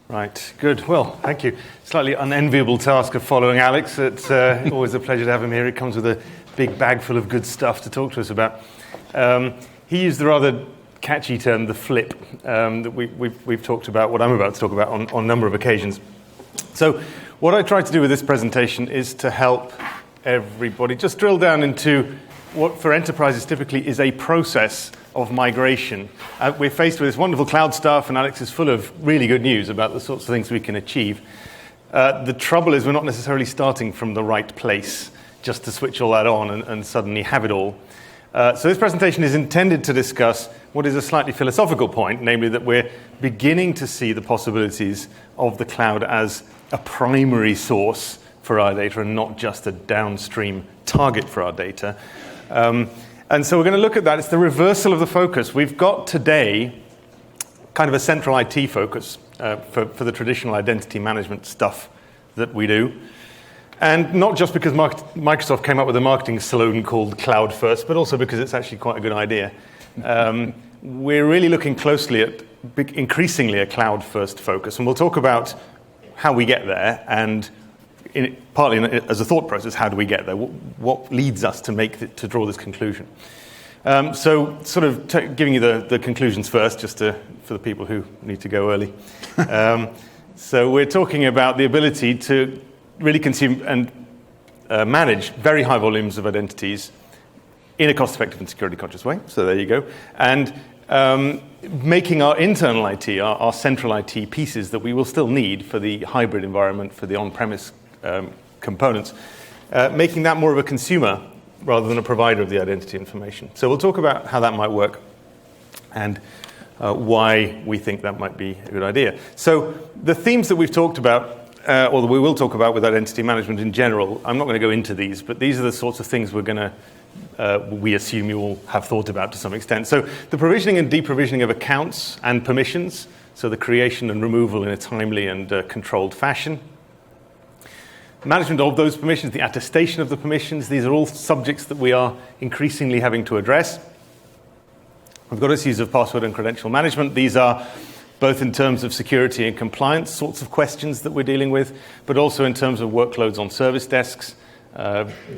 Right, good. Well, thank you. Slightly unenviable task of following Alex. It's always a pleasure to have him here. He comes with a big bag full of good stuff to talk to us about. He used the rather catchy term, the flip, that we've talked about, what I'm about to talk about on a number of occasions. So what I tried to do with this presentation is to help everybody just drill down into what for enterprises typically is a process of migration. We're faced with this wonderful cloud stuff, and Alex is full of really good news about the sorts of things we can achieve. The trouble is we're not necessarily starting from the right place just to switch all that on and suddenly have it all. So this presentation is intended to discuss what is a slightly philosophical point, namely that we're beginning to see the possibilities of the cloud as a primary source for our data and not just a downstream target for our data. And so we're going to look at that. It's the reversal of the focus. We've got today kind of a central IT focus for the traditional identity management stuff that we do. And not just because Microsoft came up with a marketing slogan called Cloud First, but also because it's actually quite a good idea. We're really looking closely at increasingly a Cloud First focus. And we'll talk about how we get there and partly as a thought process, how do we get there? What leads us to draw this conclusion? So sort of giving you the conclusions first, just for the people who need to go early. So we're talking about the ability to really consume and manage very high volumes of identities in a cost-effective and security-conscious way. So there you go. And making our internal IT, our central IT pieces that we will still need for the hybrid environment, for the on-premise components, making that more of a consumer rather than a provider of the identity information. So we'll talk about how that might work and why we think that might be a good idea. So the themes that we've talked about, or that we will talk about with identity management in general, I'm not going to go into these, but these are the sorts of things we assume you all have thought about to some extent. So the provisioning and deprovisioning of accounts and permissions, so the creation and removal in a timely and controlled fashion. Management of those permissions, the attestation of the permissions, these are all subjects that we are increasingly having to address. We've got issues of password and credential management. These are both in terms of security and compliance sorts of questions that we're dealing with, but also in terms of workloads on service desks.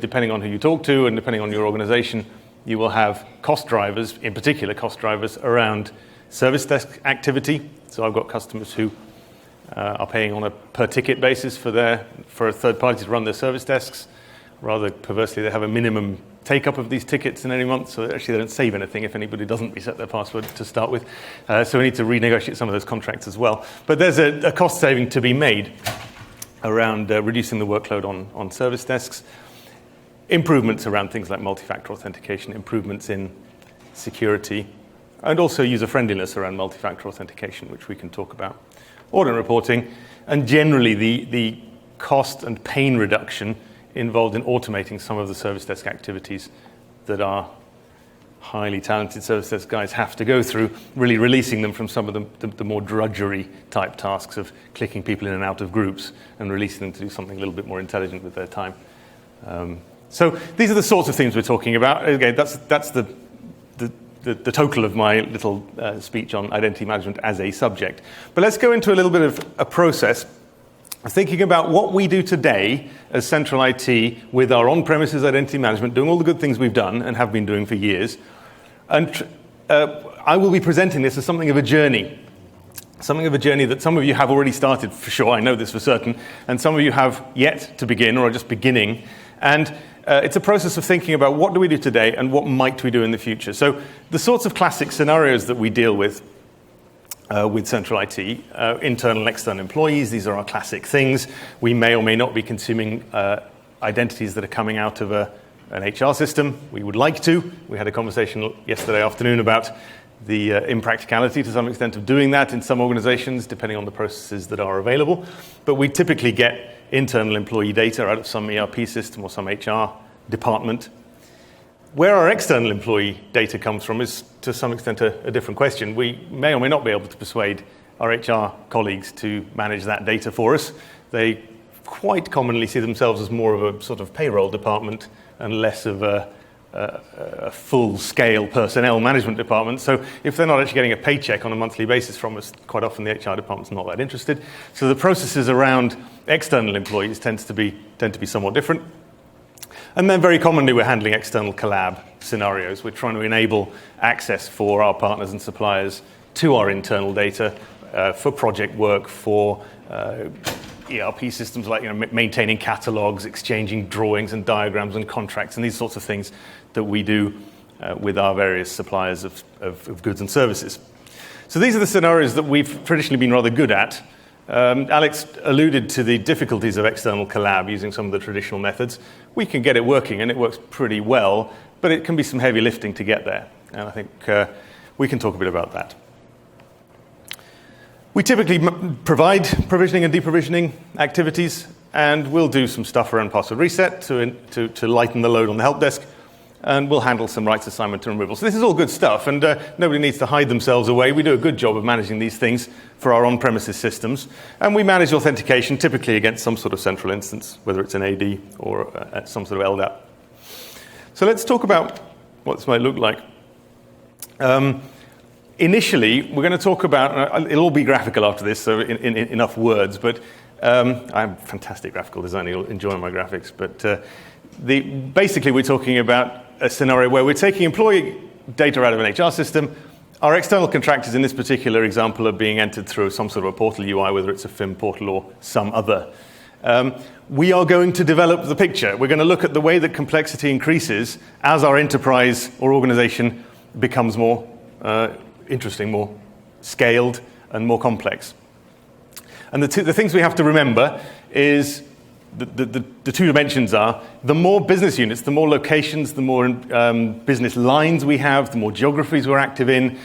Depending on who you talk to and depending on your organization, you will have cost drivers, in particular cost drivers around service desk activity. So I've got customers who are paying on a per ticket basis for a third party to run their service desks. Rather perversely, they have a minimum take-up of these tickets in any month, so actually they don't save anything if anybody doesn't reset their password to start with. So we need to renegotiate some of those contracts as well. But there's a cost saving to be made around reducing the workload on service desks. Improvements around things like multi-factor authentication, improvements in security, and also user-friendliness around multi-factor authentication, which we can talk about. Audit reporting, and generally the cost and pain reduction involved in automating some of the service desk activities that our highly talented service desk guys have to go through, really releasing them from some of the more drudgery type tasks of clicking people in and out of groups and releasing them to do something a little bit more intelligent with their time. So these are the sorts of things we're talking about. Again, that's the total of my little speech on identity management as a subject. But let's go into a little bit of a process, thinking about what we do today as central IT with our on-premises identity management, doing all the good things we've done and have been doing for years. And I will be presenting this as something of a journey that some of you have already started for sure, I know this for certain, and some of you have yet to begin or are just beginning. And it's a process of thinking about what do we do today and what might we do in the future. So the sorts of classic scenarios that we deal with central IT, internal and external employees, these are our classic things. We may or may not be consuming identities that are coming out of an HR system. We would like to. We had a conversation yesterday afternoon about the impracticality to some extent of doing that in some organizations, depending on the processes that are available. But we typically get internal employee data out of some ERP system or some HR department. Where our external employee data comes from is, to some extent, a different question. We may or may not be able to persuade our HR colleagues to manage that data for us. They quite commonly see themselves as more of a sort of payroll department and less of a a full-scale personnel management department. So if they're not actually getting a paycheck on a monthly basis from us, quite often the HR department's not that interested. So the processes around external employees tend to be somewhat different. And then very commonly we're handling external collab scenarios. We're trying to enable access for our partners and suppliers to our internal data for project work, for ERP systems like maintaining catalogs, exchanging drawings and diagrams and contracts and these sorts of things that we do with our various suppliers of goods and services. So these are the scenarios that we've traditionally been rather good at. Alex alluded to the difficulties of external collab using some of the traditional methods. We can get it working, and it works pretty well, but it can be some heavy lifting to get there. And I think we can talk a bit about that. We typically provide provisioning and deprovisioning activities, and we'll do some stuff around password reset to lighten the load on the help desk, and we'll handle some rights assignment and removal. So this is all good stuff, and nobody needs to hide themselves away. We do a good job of managing these things for our on-premises systems, and we manage authentication typically against some sort of central instance, whether it's an AD or some sort of LDAP. So let's talk about what this might look like. Initially, we're going to talk about, it'll all be graphical after this, so in enough words, but I'm a fantastic graphical designer, you'll enjoy my graphics, but basically we're talking about a scenario where we're taking employee data out of an HR system. Our external contractors in this particular example are being entered through some sort of a portal UI, whether it's a FIM portal or some other. We are going to develop the picture. We're going to look at the way that complexity increases as our enterprise or organization becomes more interesting, more scaled, and more complex. And the things we have to remember is the two dimensions are the more business units, the more locations, the more business lines we have, the more geographies we're active in,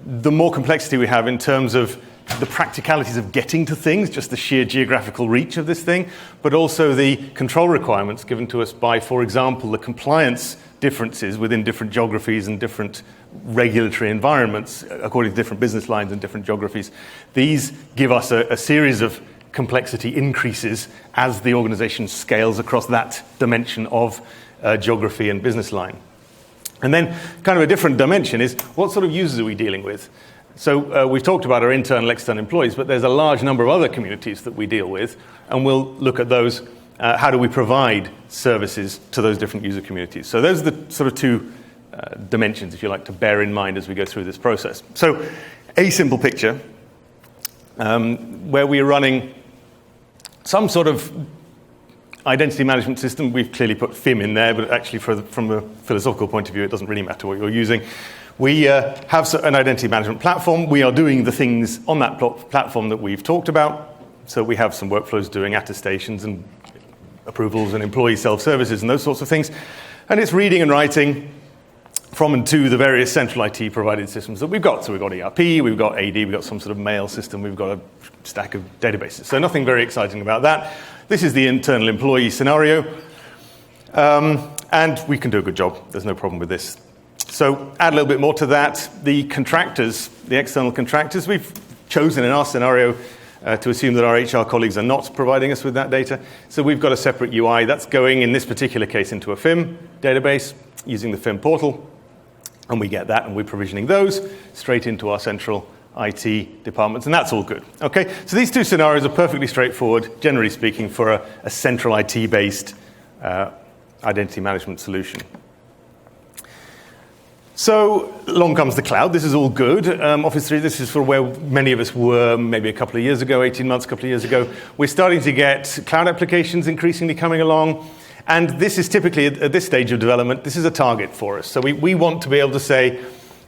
the more complexity we have in terms of the practicalities of getting to things, just the sheer geographical reach of this thing, but also the control requirements given to us by, for example, the compliance differences within different geographies and different regulatory environments according to different business lines and different geographies. These give us a series of complexity increases as the organization scales across that dimension of geography and business line. And then kind of a different dimension is what sort of users are we dealing with? So we've talked about our internal, external employees, but there's a large number of other communities that we deal with, and we'll look at those. How do we provide services to those different user communities? So those are the sort of two dimensions, if you like, to bear in mind as we go through this process. So a simple picture where we're running some sort of identity management system. We've clearly put FIM in there, but actually from a philosophical point of view, it doesn't really matter what you're using. We have an identity management platform. We are doing the things on that platform that we've talked about. So we have some workflows doing attestations and approvals and employee self-services and those sorts of things. And it's reading and writing from and to the various central IT provided systems that we've got. So we've got ERP, we've got AD, we've got some sort of mail system, we've got a stack of databases. So nothing very exciting about that. This is the internal employee scenario. And we can do a good job. There's no problem with this. So add a little bit more to that. The contractors, the external contractors, we've chosen in our scenario to assume that our HR colleagues are not providing us with that data. So we've got a separate UI that's going, in this particular case, into a FIM database using the FIM portal. And we get that, and we're provisioning those straight into our central IT departments, and that's all good. Okay, so these two scenarios are perfectly straightforward, generally speaking, for a central IT-based identity management solution. So along comes the cloud. This is all good. Office 3, this is for where many of us were maybe a couple of years ago, 18 months, a couple of years ago. We're starting to get cloud applications increasingly coming along. And this is typically, at this stage of development, this is a target for us. So we want to be able to say,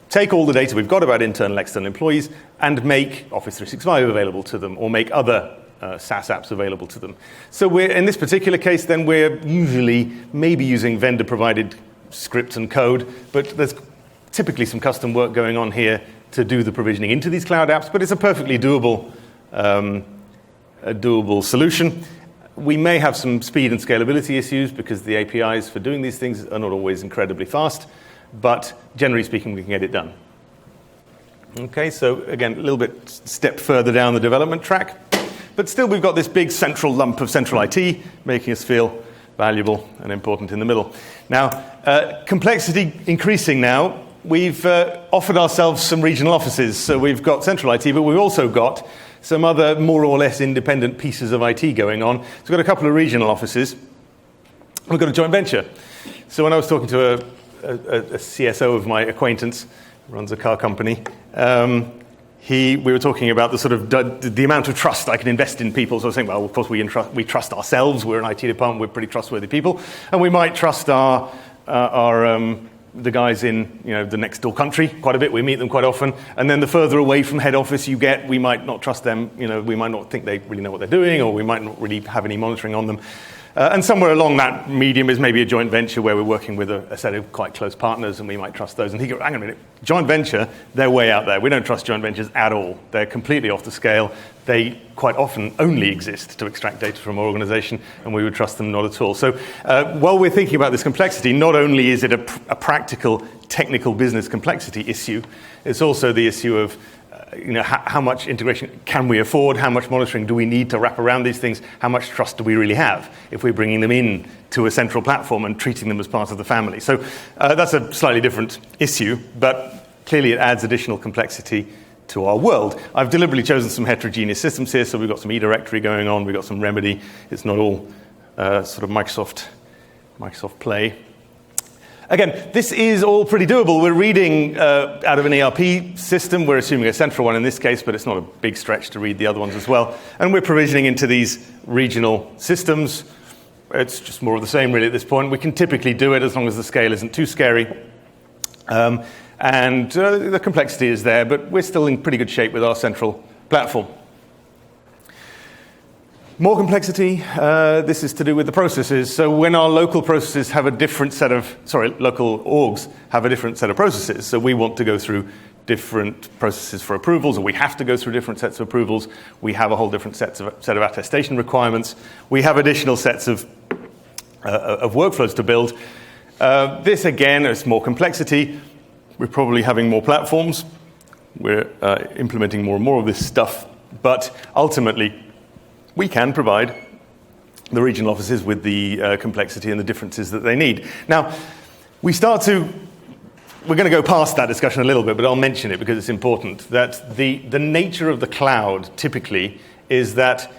take all the data we've got about internal, external employees and make Office 365 available to them or make other SaaS apps available to them. So we're, in this particular case, then we're usually maybe using vendor-provided scripts and code, but there's typically some custom work going on here to do the provisioning into these cloud apps, but it's a perfectly doable solution. We may have some speed and scalability issues because the APIs for doing these things are not always incredibly fast, but generally speaking, we can get it done. Okay, so again, a little bit step further down the development track, but still we've got this big central lump of central IT making us feel valuable and important in the middle. Now, complexity increasing now. We've offered ourselves some regional offices. So we've got central IT, but we've also got some other more or less independent pieces of IT going on. So we've got a couple of regional offices. We've got a joint venture. So when I was talking to a CSO of my acquaintance, who runs a car company, we were talking about the sort of the amount of trust I can invest in people. So I was saying, well, of course we trust ourselves. We're an IT department. We're pretty trustworthy people, and we might trust the guys in the next door country quite a bit. We meet them quite often, and then the further away from head office you get, we might not trust them. We might not think they really know what they're doing, or we might not really have any monitoring on them. And somewhere along that medium is maybe a joint venture where we're working with a set of quite close partners, and we might trust those. And he goes, hang on a minute, joint venture, they're way out there. We don't trust joint ventures at all. They're completely off the scale. They quite often only exist to extract data from our organization, and we would trust them not at all. So while we're thinking about this complexity, not only is it a practical, technical business complexity issue, it's also the issue of how much integration can we afford? How much monitoring do we need to wrap around these things? How much trust do we really have if we're bringing them in to a central platform and treating them as part of the family? So that's a slightly different issue, but clearly it adds additional complexity to our world. I've deliberately chosen some heterogeneous systems here, so we've got some eDirectory going on, we've got some Remedy. It's not all sort of Microsoft play. Again, this is all pretty doable. We're reading out of an ERP system. We're assuming a central one in this case, but it's not a big stretch to read the other ones as well. And we're provisioning into these regional systems. It's just more of the same, really, at this point. We can typically do it as long as the scale isn't too scary. And the complexity is there, but we're still in pretty good shape with our central platform. More complexity, this is to do with the processes. So when our local processes have a different set of, local orgs have a different set of processes. So we want to go through different processes for approvals, or we have to go through different sets of approvals. We have a whole different set of attestation requirements. We have additional sets of workflows to build. This, again, is more complexity. We're probably having more platforms. We're implementing more and more of this stuff. But ultimately, we can provide the regional offices with the complexity and the differences that they need. Now, we're going to go past that discussion a little bit, but I'll mention it because it's important, that the nature of the cloud typically is that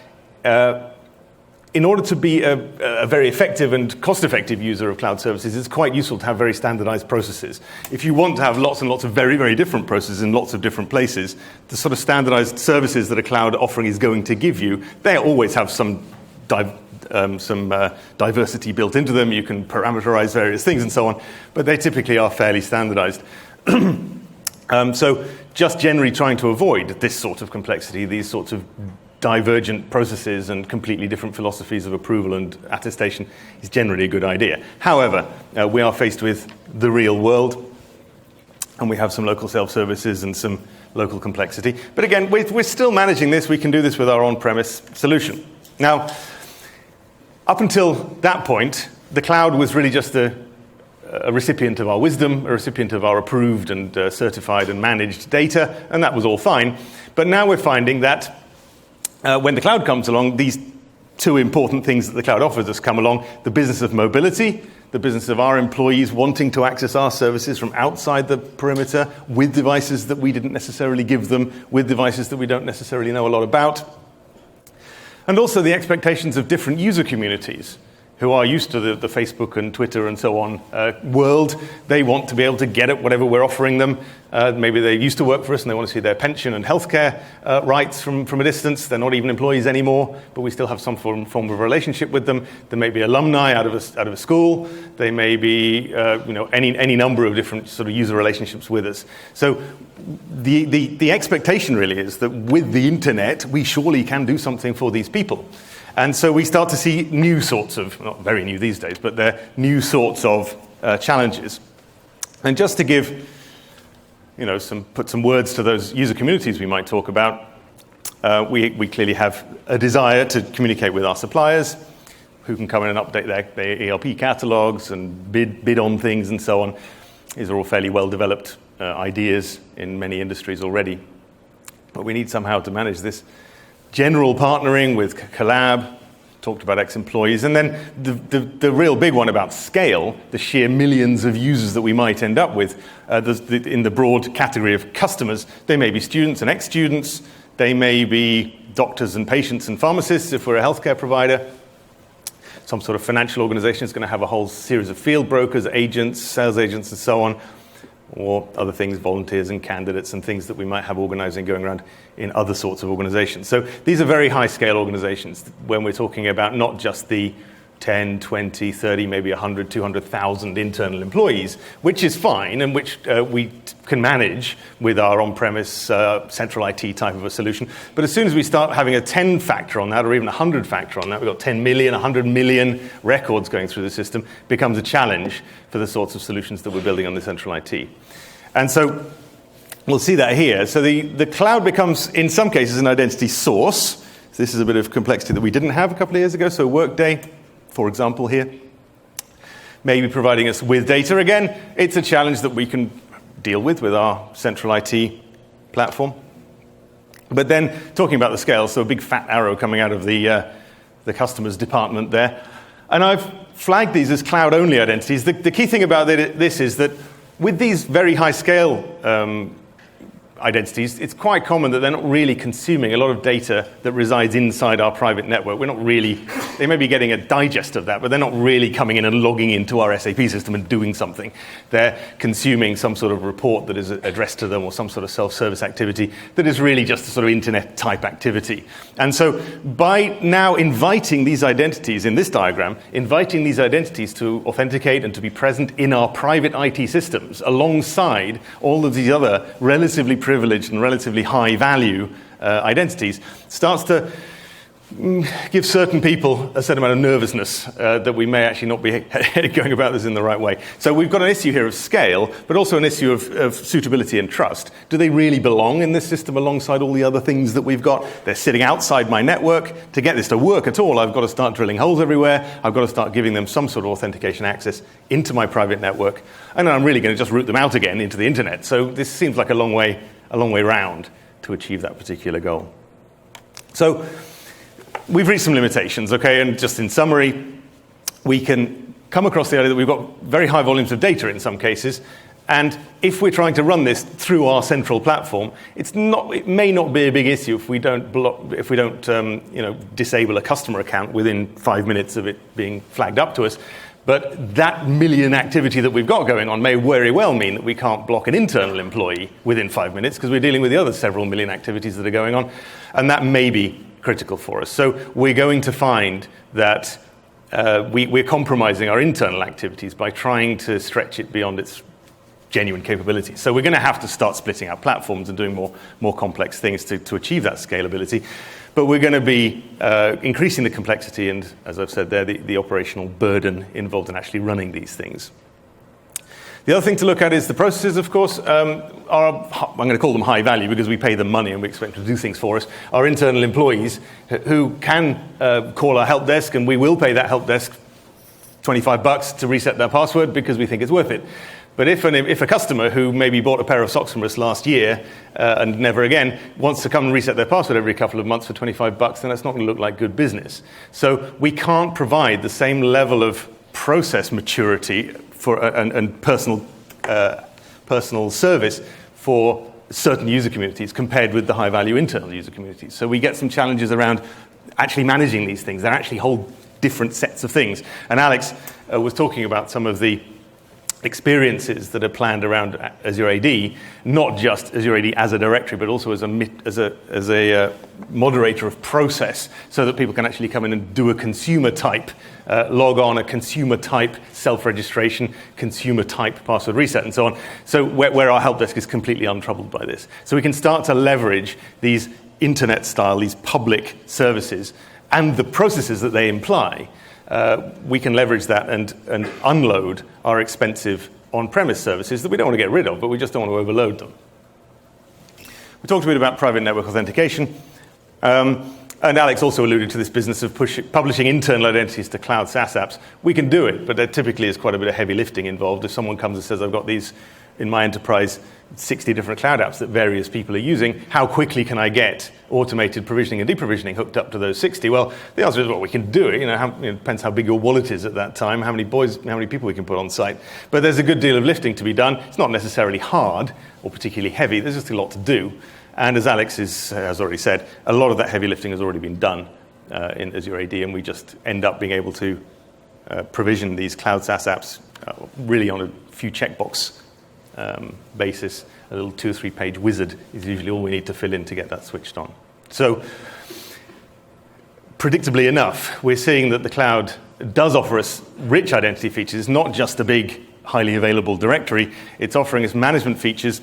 in order to be a very effective and cost-effective user of cloud services, it's quite useful to have very standardized processes. If you want to have lots and lots of very, very different processes in lots of different places, the sort of standardized services that a cloud offering is going to give you, they always have some diversity built into them. You can parameterize various things and so on, but they typically are fairly standardized. So just generally trying to avoid this sort of complexity, these sorts of divergent processes and completely different philosophies of approval and attestation is generally a good idea. However, we are faced with the real world, and we have some local self-services and some local complexity. But again, we're still managing this. We can do this with our on-premise solution. Now, up until that point, the cloud was really just a recipient of our wisdom, a recipient of our approved and certified and managed data, and that was all fine. But now we're finding that when the cloud comes along, these two important things that the cloud offers us come along: the business of mobility, the business of our employees wanting to access our services from outside the perimeter with devices that we didn't necessarily give them, with devices that we don't necessarily know a lot about, and also the expectations of different user communities who are used to the Facebook and Twitter and so on world. They want to be able to get at whatever we're offering them. Maybe they used to work for us and they want to see their pension and healthcare rights from a distance. They're not even employees anymore, but we still have some form of relationship with them. They may be alumni out of a school. They may be any number of different sort of user relationships with us. So the expectation really is that with the internet, we surely can do something for these people. And so we start to see new sorts of, not very new these days, but they're new sorts of challenges. And just to give, put some words to those user communities we might talk about, we clearly have a desire to communicate with our suppliers, who can come in and update their ERP catalogs and bid on things and so on. These are all fairly well-developed ideas in many industries already. But we need somehow to manage this general partnering with Collab, talked about ex-employees. And then the real big one about scale, the sheer millions of users that we might end up with, in the broad category of customers. They may be students and ex-students. They may be doctors and patients and pharmacists if we're a healthcare provider. Some sort of financial organization is going to have a whole series of field brokers, agents, sales agents, and so on, or other things, volunteers and candidates and things that we might have organizing going around in other sorts of organizations. So these are very high-scale organizations when we're talking about not just the 10, 20, 30, maybe 100, 200,000 internal employees, which is fine and which we can manage with our on-premise central IT type of a solution. But as soon as we start having a 10 factor on that, or even a 100 factor on that, we've got 10 million, 100 million records going through the system, becomes a challenge for the sorts of solutions that we're building on the central IT. And so we'll see that here. So the cloud becomes, in some cases, an identity source. So this is a bit of complexity that we didn't have a couple of years ago. So Workday, for example, here, maybe providing us with data. Again, it's a challenge that we can deal with our central IT platform. But then, talking about the scale, so a big fat arrow coming out of the customers department there. And I've flagged these as cloud-only identities. The key thing about this is that with these very high-scale identities, it's quite common that they're not really consuming a lot of data that resides inside our private network. We're not really, they may be getting a digest of that, but they're not really coming in and logging into our SAP system and doing something. They're consuming some sort of report that is addressed to them or some sort of self-service activity that is really just a sort of internet-type activity. And so by now inviting these identities in this diagram, inviting these identities to authenticate and to be present in our private IT systems alongside all of these other relatively privileged and relatively high-value identities, starts to give certain people a certain amount of nervousness that we may actually not be going about this in the right way. So we've got an issue here of scale, but also an issue of suitability and trust. Do they really belong in this system alongside all the other things that we've got? They're sitting outside my network. To get this to work at all, I've got to start drilling holes everywhere. I've got to start giving them some sort of authentication access into my private network. And then I'm really going to just route them out again into the internet. So this seems like a long way round to achieve that particular goal. So we've reached some limitations, okay? And just in summary, we can come across the idea that we've got very high volumes of data in some cases, and if we're trying to run this through our central platform, it may not be a big issue if we don't disable a customer account within 5 minutes of it being flagged up to us. But that million activity that we've got going on may very well mean that we can't block an internal employee within 5 minutes because we're dealing with the other several million activities that are going on, and that may be critical for us. So we're going to find that we're compromising our internal activities by trying to stretch it beyond its genuine capabilities. So we're going to have to start splitting out platforms and doing more complex things to achieve that scalability. But we're going to be increasing the complexity and, as I've said there, the operational burden involved in actually running these things. The other thing to look at is the processes, of course, I'm going to call them high value because we pay them money and we expect them to do things for us. Our internal employees who can call our help desk, and we will pay that help desk $25 to reset their password because we think it's worth it. But if a customer who maybe bought a pair of socks from us last year and never again wants to come and reset their password every couple of months for $25, then that's not going to look like good business. So we can't provide the same level of process maturity and personal service for certain user communities compared with the high-value internal user communities. So we get some challenges around actually managing these things. They're actually whole different sets of things. And Alex was talking about some of the experiences that are planned around Azure AD, not just Azure AD as a directory, but also as a moderator of process, so that people can actually come in and do a consumer type log on, a consumer type self-registration, consumer type password reset, and so on. So where our help desk is completely untroubled by this. So we can start to leverage these internet style, these public services, and the processes that they imply. We can leverage that and unload our expensive on-premise services that we don't want to get rid of, but we just don't want to overload them. We talked a bit about private network authentication. And Alex also alluded to this business of publishing internal identities to cloud SaaS apps. We can do it, but there typically is quite a bit of heavy lifting involved. If someone comes and says, I've got these in my enterprise 60 different cloud apps that various people are using. How quickly can I get automated provisioning and deprovisioning hooked up to those 60? Well, the answer is, well, we can do it. It depends how big your wallet is at that time, how many people we can put on site. But there's a good deal of lifting to be done. It's not necessarily hard or particularly heavy. There's just a lot to do. And as Alex has already said, a lot of that heavy lifting has already been done in Azure AD, and we just end up being able to provision these cloud SaaS apps really on a few checkbox basis. A little 2 or 3 page wizard is usually all we need to fill in to get that switched on. So, predictably enough, we're seeing that the cloud does offer us rich identity features. It's not just a big, highly available directory. It's offering us management features,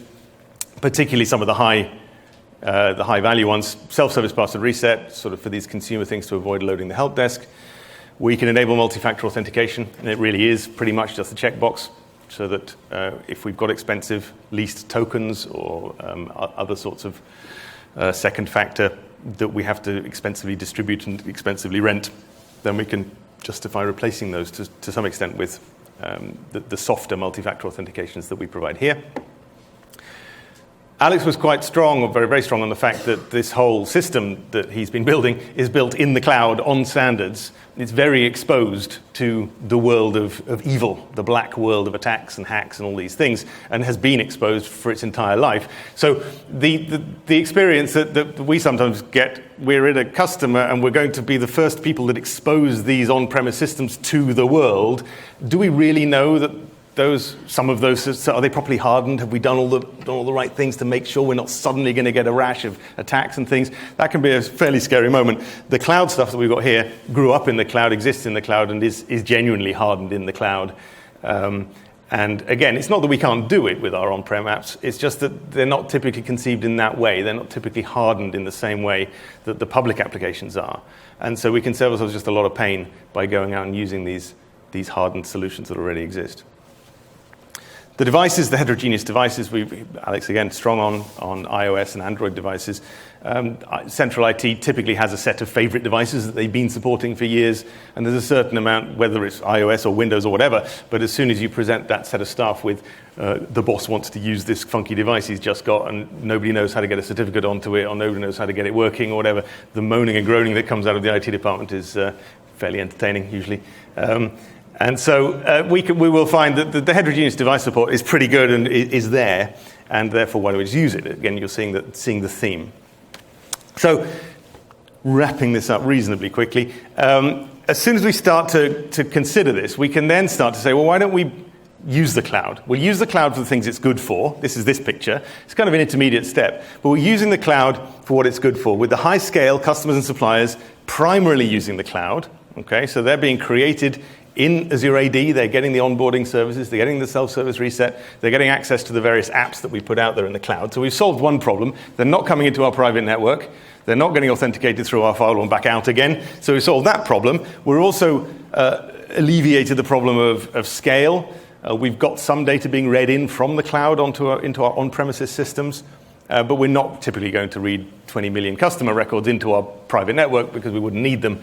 particularly some of the high value ones. Self-service password reset, sort of for these consumer things to avoid loading the help desk. We can enable multi-factor authentication, and it really is pretty much just a checkbox, so that if we've got expensive leased tokens or other sorts of second factor that we have to expensively distribute and expensively rent, then we can justify replacing those to some extent with the softer multi-factor authentications that we provide here. Alex was quite strong, or very, very strong, on the fact that this whole system that he's been building is built in the cloud on standards. It's very exposed to the world of evil, the black world of attacks and hacks and all these things, and has been exposed for its entire life. So the experience that we sometimes get, we're in a customer and we're going to be the first people that expose these on-premise systems to the world. Do we really know that some of those, are they properly hardened? Have we done all the right things to make sure we're not suddenly going to get a rash of attacks and things? That can be a fairly scary moment. The cloud stuff that we've got here grew up in the cloud, exists in the cloud, and is genuinely hardened in the cloud. And again, it's not that we can't do it with our on-prem apps. It's just that they're not typically conceived in that way. They're not typically hardened in the same way that the public applications are. And so we can save ourselves just a lot of pain by going out and using these hardened solutions that already exist. The devices, the heterogeneous devices, Alex, again, strong on iOS and Android devices. Central IT typically has a set of favorite devices that they've been supporting for years, and there's a certain amount, whether it's iOS or Windows or whatever, but as soon as you present that set of staff with the boss wants to use this funky device he's just got, and nobody knows how to get a certificate onto it, or nobody knows how to get it working or whatever, the moaning and groaning that comes out of the IT department is fairly entertaining, usually. And so we will find that the heterogeneous device support is pretty good and is there, and therefore why don't we just use it? Again, you're seeing the theme. So wrapping this up reasonably quickly, as soon as we start to consider this, we can then start to say, well, why don't we use the cloud? We'll use the cloud for the things it's good for. This is this picture. It's kind of an intermediate step, but we're using the cloud for what it's good for, with the high-scale customers and suppliers primarily using the cloud. Okay, so they're being created in Azure AD, they're getting the onboarding services, they're getting the self-service reset, they're getting access to the various apps that we put out there in the cloud. So we've solved one problem. They're not coming into our private network. They're not getting authenticated through our firewall and back out again. So we solved that problem. We're also alleviated the problem of scale. We've got some data being read in from the cloud into our on-premises systems. But we're not typically going to read 20 million customer records into our private network because we wouldn't need them.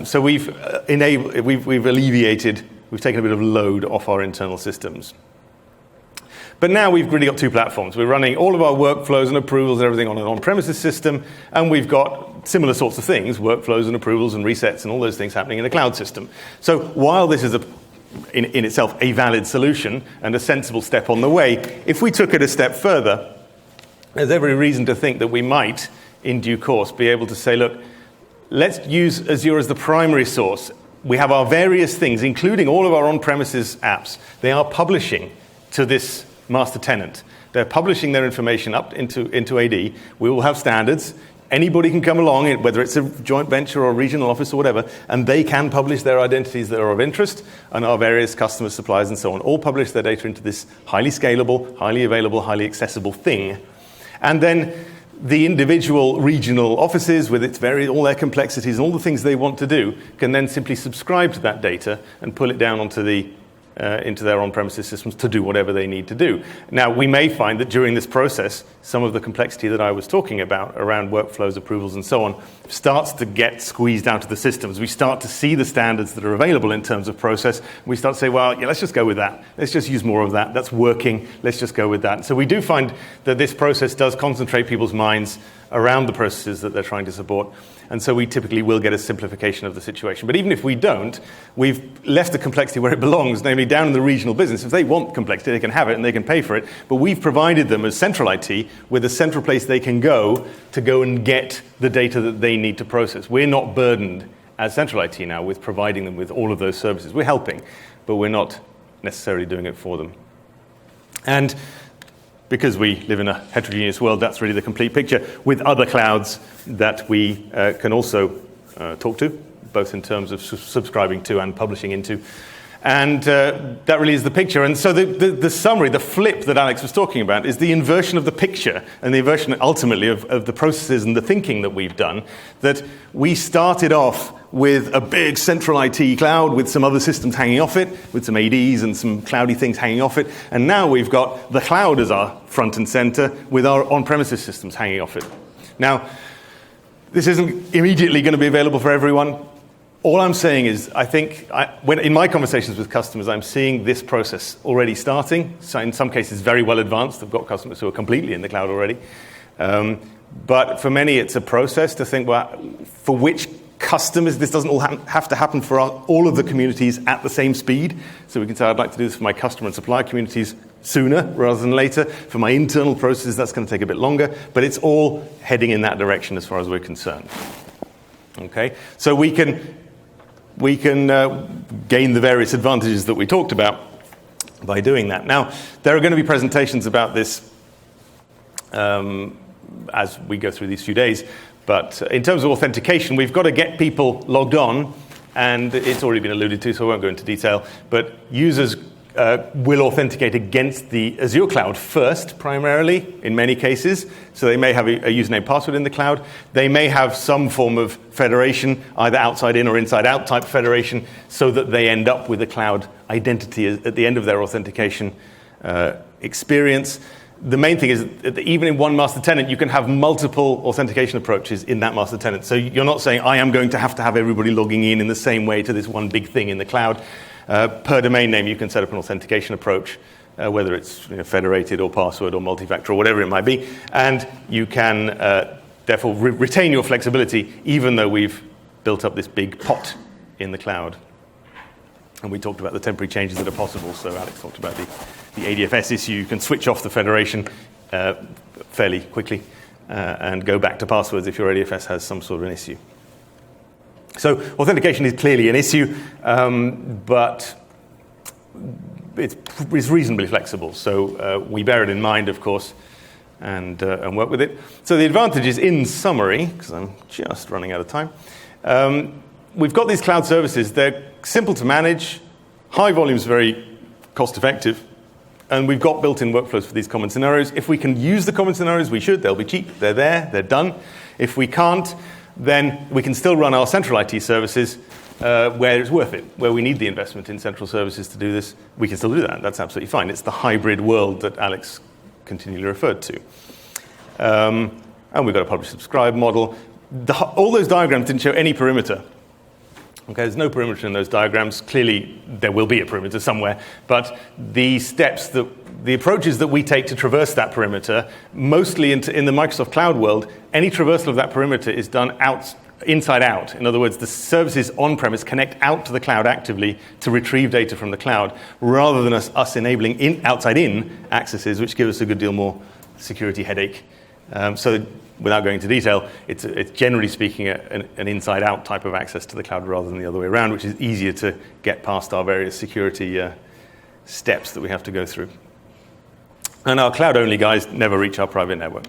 So we've alleviated, we've taken a bit of load off our internal systems. But now we've really got two platforms. We're running all of our workflows and approvals and everything on an on-premises system, and we've got similar sorts of things, workflows and approvals and resets and all those things happening in a cloud system. So while this is in itself a valid solution and a sensible step on the way, if we took it a step further, there's every reason to think that we might, in due course, be able to say, look, let's use Azure as the primary source. We have our various things, including all of our on-premises apps. They are publishing to this master tenant. They're publishing their information up into AD. We will have standards. Anybody can come along, whether it's a joint venture or a regional office or whatever, and they can publish their identities that are of interest, and our various customers, suppliers, and so on, all publish their data into this highly scalable, highly available, highly accessible thing. And then the individual regional offices, with all their complexities and all the things they want to do, can then simply subscribe to that data and pull it down onto the into their on-premises systems to do whatever they need to do. Now, we may find that during this process, some of the complexity that I was talking about around workflows, approvals, and so on, starts to get squeezed out of the systems. We start to see the standards that are available in terms of process. We start to say, well, yeah, let's just go with that. Let's just use more of that. That's working. Let's just go with that. So we do find that this process does concentrate people's minds around the processes that they're trying to support. And so we typically will get a simplification of the situation. But even if we don't, we've left the complexity where it belongs, namely down in the regional business. If they want complexity, they can have it and they can pay for it. But we've provided them as central IT with a central place they can go to and get the data that they need to process. We're not burdened as central IT now with providing them with all of those services. We're helping, but we're not necessarily doing it for them. And because we live in a heterogeneous world, that's really the complete picture, with other clouds that we can also talk to, both in terms of subscribing to and publishing into. And that really is the picture. And so the summary, the flip that Alex was talking about, is the inversion of the picture and the inversion ultimately of the processes and the thinking that we've done, that we started off with a big central IT cloud with some other systems hanging off it, with some ADs and some cloudy things hanging off it. And now we've got the cloud as our front and center with our on-premises systems hanging off it. Now, this isn't immediately going to be available for everyone. All I'm saying is, I think, when in my conversations with customers, I'm seeing this process already starting. So in some cases, very well advanced. I've got customers who are completely in the cloud already. But for many, it's a process to think, well, for which customers, this doesn't all have to happen for all of the communities at the same speed. So we can say, I'd like to do this for my customer and supplier communities sooner rather than later. For my internal processes, that's going to take a bit longer. But it's all heading in that direction as far as we're concerned. Okay, so we can gain the various advantages that we talked about by doing that. Now, there are going to be presentations about this as we go through these few days. But in terms of authentication, we've got to get people logged on, and it's already been alluded to, so I won't go into detail. But users will authenticate against the Azure cloud first, primarily, in many cases. So they may have a username password in the cloud. They may have some form of federation, either outside in or inside out type federation, so that they end up with a cloud identity at the end of their authentication experience. The main thing is that even in one master tenant, you can have multiple authentication approaches in that master tenant. So you're not saying, I am going to have everybody logging in the same way to this one big thing in the cloud. Per domain name, you can set up an authentication approach, whether it's federated or password or multi-factor or whatever it might be. And you can, therefore, retain your flexibility, even though we've built up this big pot in the cloud. And we talked about the temporary changes that are possible. So Alex talked about the ADFS issue. You can switch off the federation fairly quickly and go back to passwords if your ADFS has some sort of an issue. So authentication is clearly an issue, but it's reasonably flexible. So we bear it in mind, of course, and work with it. So the advantages, in summary, because I'm just running out of time, we've got these cloud services. They're simple to manage, high volumes, very cost-effective, and we've got built-in workflows for these common scenarios. If we can use the common scenarios, we should. They'll be cheap. They're there. They're done. If we can't, then we can still run our central IT services where it's worth it, where we need the investment in central services to do this. We can still do that. That's absolutely fine. It's the hybrid world that Alex continually referred to. And we've got a publish-subscribe model. All those diagrams didn't show any perimeter. Okay, there's no perimeter in those diagrams. Clearly, there will be a perimeter somewhere. But the approaches that we take to traverse that perimeter, mostly in the Microsoft Cloud world, any traversal of that perimeter is done inside out. In other words, the services on-premise connect out to the cloud actively to retrieve data from the cloud, rather than us enabling outside-in accesses, which give us a good deal more security headache. So without going into detail, it's generally speaking an inside-out type of access to the cloud rather than the other way around, which is easier to get past our various security steps that we have to go through. And our cloud-only guys never reach our private network.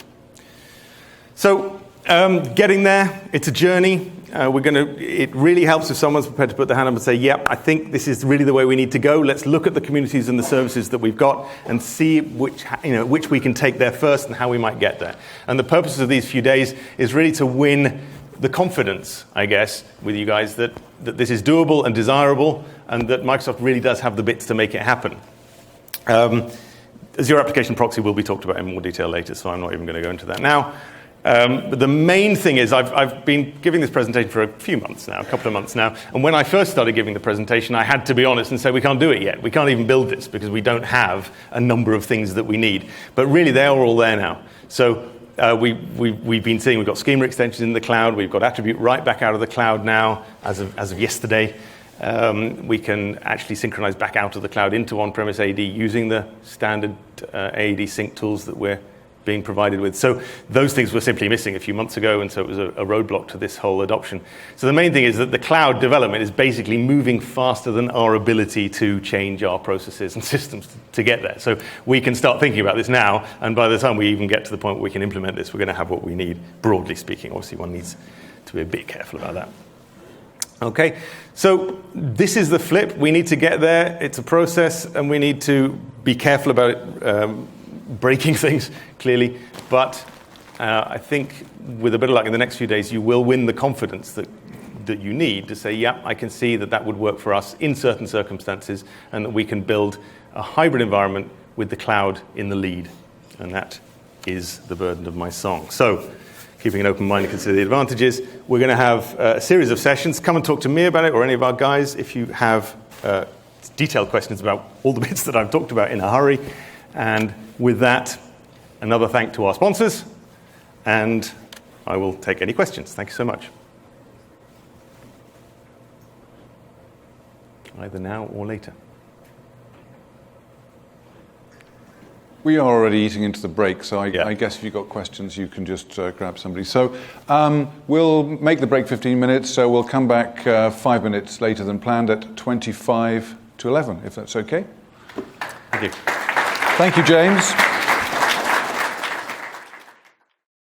So getting there, it's a journey. It really helps if someone's prepared to put their hand up and say, yep, I think this is really the way we need to go. Let's look at the communities and the services that we've got and see which we can take there first and how we might get there. And the purpose of these few days is really to win the confidence, I guess, with you guys that this is doable and desirable, and that Microsoft really does have the bits to make it happen. Zero application proxy will be talked about in more detail later, so I'm not even going to go into that now. But the main thing is I've been giving this presentation for a few months now, a couple of months now, and when I first started giving the presentation, I had to be honest and say we can't do it yet. We can't even build this because we don't have a number of things that we need. But really, they are all there now. So we've been seeing we've got schema extensions in the cloud. We've got attribute right back out of the cloud now as of yesterday. We can actually synchronize back out of the cloud into on-premise AD using the standard AD sync tools that we're being provided with. So those things were simply missing a few months ago, and so it was a roadblock to this whole adoption. So the main thing is that the cloud development is basically moving faster than our ability to change our processes and systems to get there. So we can start thinking about this now, and by the time we even get to the point where we can implement this, we're going to have what we need, broadly speaking. Obviously, one needs to be a bit careful about that. Okay, so this is the flip. We need to get there. It's a process, and we need to be careful about it, breaking things, clearly. But I think with a bit of luck in the next few days, you will win the confidence that you need to say, yeah, I can see that would work for us in certain circumstances, and that we can build a hybrid environment with the cloud in the lead. And that is the burden of my song. So, keeping an open mind to consider the advantages. We're going to have a series of sessions. Come and talk to me about it, or any of our guys, if you have detailed questions about all the bits that I've talked about in a hurry. And with that, another thank to our sponsors, and I will take any questions. Thank you so much. Either now or later. We are already eating into the break, so I guess if you've got questions, you can just grab somebody. So we'll make the break 15 minutes, so we'll come back 5 minutes later than planned at 25 to 11, if that's okay. Thank you. Thank you, James.